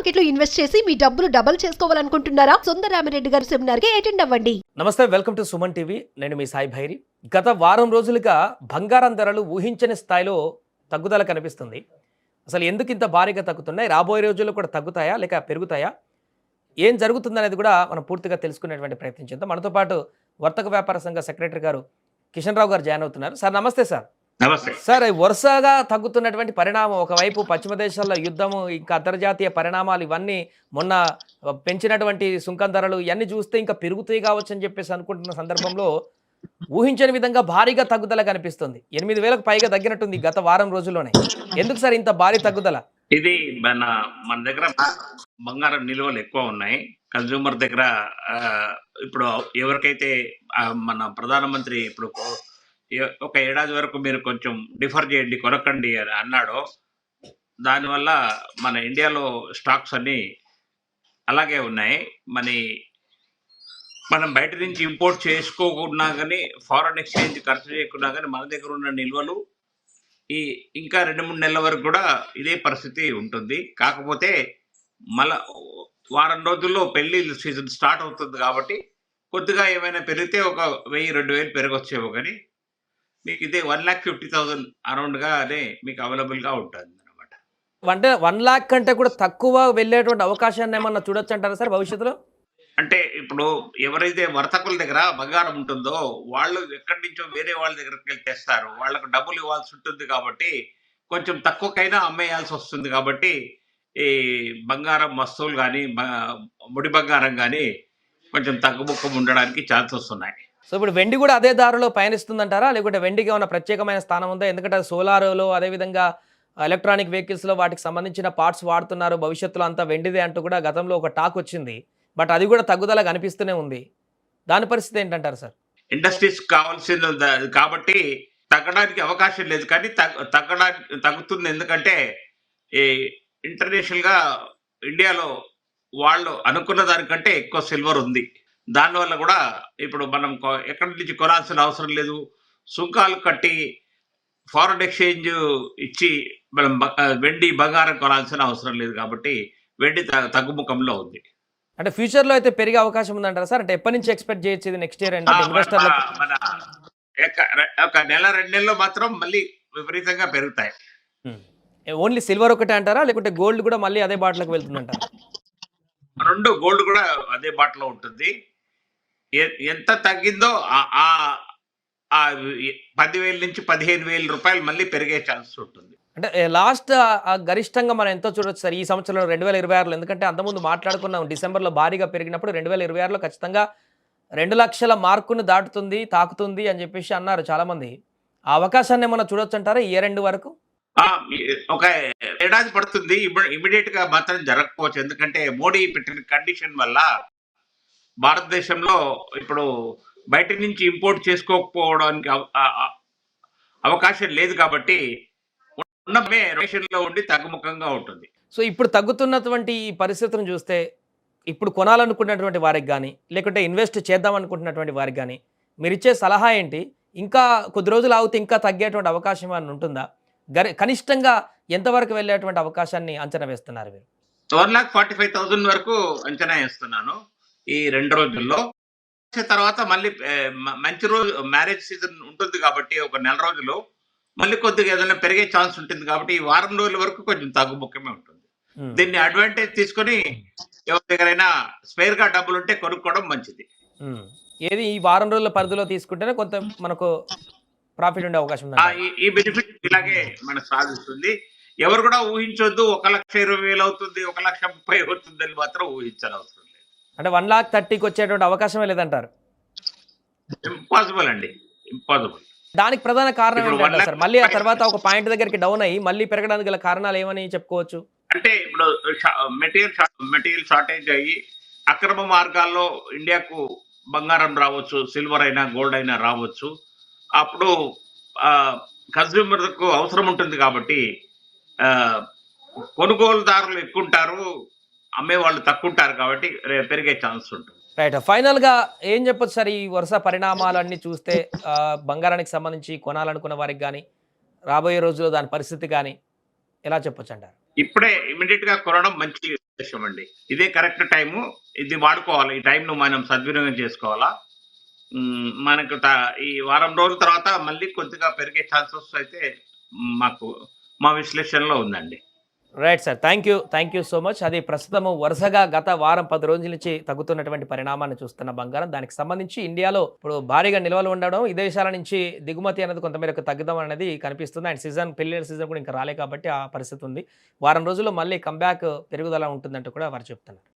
Market లో invest చేసి మీ డబ్బులు డబుల్ చేసుకోవాలనుకుంటున్నారా? సుందరరామిరెడ్డి గారి సెమినార్ కి అటెండ్ అవ్వండి. నమస్తే, వెల్కమ్ టు సుమన్ టీవీ. నేను మీ సాయి భైరి. గత వారం రోజులుగా బంగారం ధరలు ఊహించని స్థాయిలో తగ్గుదల కనిపిస్తుంది. అసలు ఎందుకు ఇంత భారీగా తగ్గుతున్నాయి? రాబోయే రోజుల్లో కూడా తగ్గుతాయా లేక పెరుగుతాయా? ఏం జరుగుతుందనేది కూడా మనం పూర్తిగా తెలుసుకునేటువంటి ప్రయత్నం చేద్దాం. మనతో పాటు వర్తక వ్యాపార సంఘ సెక్రటరీ గారు కిషన్ రావు గారు జాయిన్ అవుతున్నారు. సార్ నమస్తే. సార్ నమస్తే సార్, వరుసగా తగ్గుతున్నటువంటి పరిణామం, ఒకవైపు పశ్చిమ దేశాల్లో యుద్ధము, ఇంకా అంతర్జాతీయ పరిణామాలు, ఇవన్నీ మొన్న పెంచినటువంటి సుంకం ధరలు ఇవన్నీ చూస్తే ఇంకా పెరుగుతాయి కావచ్చు అని చెప్పేసి అనుకుంటున్న సందర్భంలో ఊహించని విధంగా భారీగా తగ్గుదల కనిపిస్తుంది. 8,000కు పైగా తగ్గినట్టుంది గత వారం రోజుల్లోనే. ఎందుకు సార్ ఇంత భారీ తగ్గుదల? ఇది మన దగ్గర బంగారం నిల్వలు ఎక్కువ ఉన్నాయి. కన్జ్యూమర్ దగ్గర ఇప్పుడు ఎవరికైతే మన ప్రధానమంత్రి ఇప్పుడు ఒక ఏడాది వరకు మీరు కొంచెం డిఫర్ చేయండి, కొనకండి అని అన్నాడో, దానివల్ల మన ఇండియాలో స్టాక్స్ అన్నీ అలాగే ఉన్నాయి. మనం బయట నుంచి ఇంపోర్ట్ చేసుకోకున్నా కానీ, ఫారెన్ ఎక్స్చేంజ్ ఖర్చు చేయకున్నా కానీ మన దగ్గర ఉన్న నిల్వలు ఇంకా 2-3 నెలల వరకు కూడా ఇదే పరిస్థితి ఉంటుంది. కాకపోతే మళ్ళా వారం రోజుల్లో పెళ్లి సీజన్ స్టార్ట్ అవుతుంది కాబట్టి కొద్దిగా ఏమైనా పెరిగితే ఒక 1,000-2,000 పెరగొచ్చేమో, కానీ మీకు ఇదే 1,50,000 అరౌండ్గానే మీకు అవైలబుల్గా ఉంటుంది అనమాట. అంటే 1 లాక్ కంటే కూడా తక్కువ వెళ్ళేటువంటి అవకాశాన్ని ఏమన్నా చూడొచ్చు అంటారా సార్ భవిష్యత్తులో? అంటే ఇప్పుడు ఎవరైతే వర్తకుల దగ్గర బంగారం ఉంటుందో వాళ్ళు ఎక్కడి నుంచో వేరే వాళ్ళ దగ్గరికి వెళ్ళి తెస్తారు. వాళ్ళకు డబ్బులు ఇవ్వాల్సి ఉంటుంది కాబట్టి కొంచెం తక్కువకైనా అమ్మేయాల్సి వస్తుంది. కాబట్టి ఈ బంగారం వస్తువులు కానీ, ముడి బంగారం కానీ కొంచెం తగ్గుముఖం ఉండడానికి ఛాన్సెస్ ఉన్నాయి. సో ఇప్పుడు వెండి కూడా అదే దారిలో పయనిస్తుందంటారా, లేకుంటే వెండికి ఏమైనా ప్రత్యేకమైన స్థానం ఉందా? ఎందుకంటే సోలార్లో, అదేవిధంగా ఎలక్ట్రానిక్ వెహికల్స్లో వాటికి సంబంధించిన పార్ట్స్ వాడుతున్నారు. భవిష్యత్తులో అంతా వెండిదే అంటూ కూడా గతంలో ఒక టాక్ వచ్చింది. బట్ అది కూడా తగ్గుదల కనిపిస్తూనే ఉంది. దాని పరిస్థితి ఏంటంటారు సార్? ఇండస్ట్రీస్ కావాల్సింది కాబట్టి తగ్గడానికి అవకాశం లేదు, కానీ తగ్గుతుంది. ఎందుకంటే ఈ ఇంటర్నేషనల్గా ఇండియాలో వాళ్ళు అనుకున్న దానికంటే ఎక్కువ సిల్వర్ ఉంది. దానివల్ల కూడా ఇప్పుడు మనం ఎక్కడి నుంచి కొనాల్సిన అవసరం లేదు. సుంకాలు కట్టి ఫారెన్ ఎక్స్చేంజ్ ఇచ్చి మనం వెండి బంగారం కొనాల్సిన అవసరం లేదు. కాబట్టి వెండి తగ్గుముఖంలో ఉంది. అంటే ఫ్యూచర్లో అయితే పెరిగే అవకాశం ఉందంటారా సార్? అంటే ఎప్పటి నుంచి ఎక్స్పెక్ట్ చేయొచ్చు ఇది నెక్స్ట్ ఇయర్? అంటే ఇన్వెస్టర్లకు ఒక 1-2 నెలల్లో మాత్రం మళ్ళీ విపరీతంగా పెరుగుతాయి. ఓన్లీ సిల్వర్ ఒకటే అంటారా, లేకుంటే గోల్డ్ కూడా మళ్ళీ అదే బాటలోకి వెళ్తుందంటారా? రెండు, గోల్డ్ కూడా అదే బాటలో ఉంటుంది. ఎంత తగ్గిందో 10,000 నుంచి 15,000 రూపాయలు మళ్ళీ పెరిగే ఛాన్స్ ఉంటుంది. అంటే లాస్ట్ గరిష్టంగా మనం ఎంతో చూడొచ్చు సార్ ఈ సంవత్సరంలో 2026లో? ఎందుకంటే అంతకుముందు మాట్లాడుకున్నాం, డిసెంబర్లో భారీగా పెరిగినప్పుడు 2026లో ఖచ్చితంగా 2 లక్షల మార్కును తాకుతుంది అని చెప్పేసి అన్నారు చాలామంది. ఆ అవకాశాన్ని ఏమన్నా చూడొచ్చు అంటారా ఈ ఇయర్ ఎండ్ వరకు? ఒక ఏడాది పడుతుంది. ఇమీడియట్ గా మాత్రం జరగకపోవచ్చు. ఎందుకంటే మోడీ పెట్టిన కండిషన్ వల్ల భారతదేశంలో ఇప్పుడు బయట నుంచి ఇంపోర్ట్ చేసుకోకపోవడానికి అవకాశం లేదు. కాబట్టి ఉన్నమే రేషన్లో ఉండి తగ్గుముఖంగా ఉంటుంది. సో ఇప్పుడు తగ్గుతున్నటువంటి ఈ పరిస్థితులను చూస్తే, ఇప్పుడు కొనాలనుకున్నటువంటి వారికి కానీ, లేకుంటే ఇన్వెస్ట్ చేద్దాం అనుకుంటున్నటువంటి వారికి కానీ మీరు ఇచ్చే సలహా ఏంటి? ఇంకా కొద్ది రోజులు ఆగితే ఇంకా తగ్గేటువంటి అవకాశం ఏమైనా ఉంటుందా? కనిష్టంగా ఎంతవరకు వెళ్ళేటువంటి అవకాశాన్ని అంచనా వేస్తున్నారు మీరు? 1,45,000 వరకు అంచనా వేస్తున్నాను ఈ 2 రోజుల్లో. తర్వాత మళ్ళీ మంచి రోజు మ్యారేజ్ సీజన్ ఉంటుంది కాబట్టి ఒక 1 నెల రోజులు మళ్ళీ కొద్దిగా ఏదైనా పెరిగే ఛాన్స్ ఉంటుంది. కాబట్టి ఈ వారం రోజుల వరకు కొంచెం తగ్గుముఖమే ఉంటుంది. దీన్ని అడ్వాంటేజ్ తీసుకొని ఎవరి దగ్గరైనా స్పేర్ గా డబ్బులు ఉంటే కొనుక్కోవడం మంచిది. ఏది ఈ వారం రోజుల పరిధిలో తీసుకుంటేనే కొంత మనకు ప్రాఫిట్ ఉండే అవకాశం ఉంది. ఈ బెనిఫిట్ ఇలాగే మనకు సాధిస్తుంది. ఎవరు కూడా ఊహించొద్దు 1,20,000 అవుతుంది, 1,30,000 అవుతుంది అని మాత్రం ఊహించనవసరం లేదు. అంటే 1,30,000కి వచ్చేటువంటి అవకాశమే లేదంటారు? ఇంపాసిబుల్ అండి, ఇంపాసిబుల్. దానికి ప్రధాన కారణం ఏంటంటే సార్, మళ్ళీ ఆ తర్వాత ఒక పాయింట్ దగ్గరికి డౌన్ అయ్యి మళ్ళీ పెరగడానికి గల కారణాలు ఏమని చెప్పుకోవచ్చు? అంటే ఇప్పుడు మెటీరియల్ షార్టేజ్ అయ్యి అక్రమ మార్గాల్లో ఇండియాకు బంగారం రావచ్చు, సిల్వర్ అయినా గోల్డ్ అయినా రావచ్చు. అప్పుడు కన్స్యూమర్కు అవసరం ఉంటుంది. కాబట్టి కొనుగోలుదారులు ఎక్కువ ఉంటారు, అమ్మేవాళ్ళు తక్కువ ఉంటారు. కాబట్టి పెరిగే ఛాన్స్ ఉంటుంది. రైట్. ఫైనల్గా ఏం చెప్పొచ్చు సార్ ఈ వరుస పరిణామాలన్నీ చూస్తే? బంగారానికి సంబంధించి కొనాలనుకున్న వారికి కానీ, రాబోయే రోజుల్లో దాని పరిస్థితి కానీ ఎలా చెప్పొచ్చు అంటారు? ఇప్పుడే ఇమీడియట్ గా కొనడం మంచి విషయం అండి. ఇదే కరెక్ట్ టైము. ఇది వాడుకోవాలి. ఈ టైంను మనం సద్వినియోగం చేసుకోవాలా. మనకు ఈ వారం రోజుల తర్వాత మళ్ళీ కొద్దిగా పెరిగే ఛాన్సెస్ అయితే మాకు మా విశ్లేషణలో ఉందండి. Right sir. Thank you so much. అది ప్రస్తుతము వరుసగా గత వారం 10 రోజుల నుంచి తగ్గుతున్నటువంటి పరిణామాన్ని చూస్తున్న బంగారం. దానికి సంబంధించి ఇండియాలో ఇప్పుడు భారీగా నిల్వలు ఉండడం, విదేశాల నుంచి దిగుమతి అనేది కొంతమేరకు తగ్గడం అనేది కనిపిస్తుంది. అండ్ పెళ్ళిళ్ళ సీజన్ కూడా ఇంకా రాలే కాబట్టి ఆ పరిస్థితి ఉంది. వారం రోజుల్లో మళ్ళీ కంబ్యాక్ పెరుగుదల ఉంటుందంటూ కూడా వారు చెప్తున్నారు.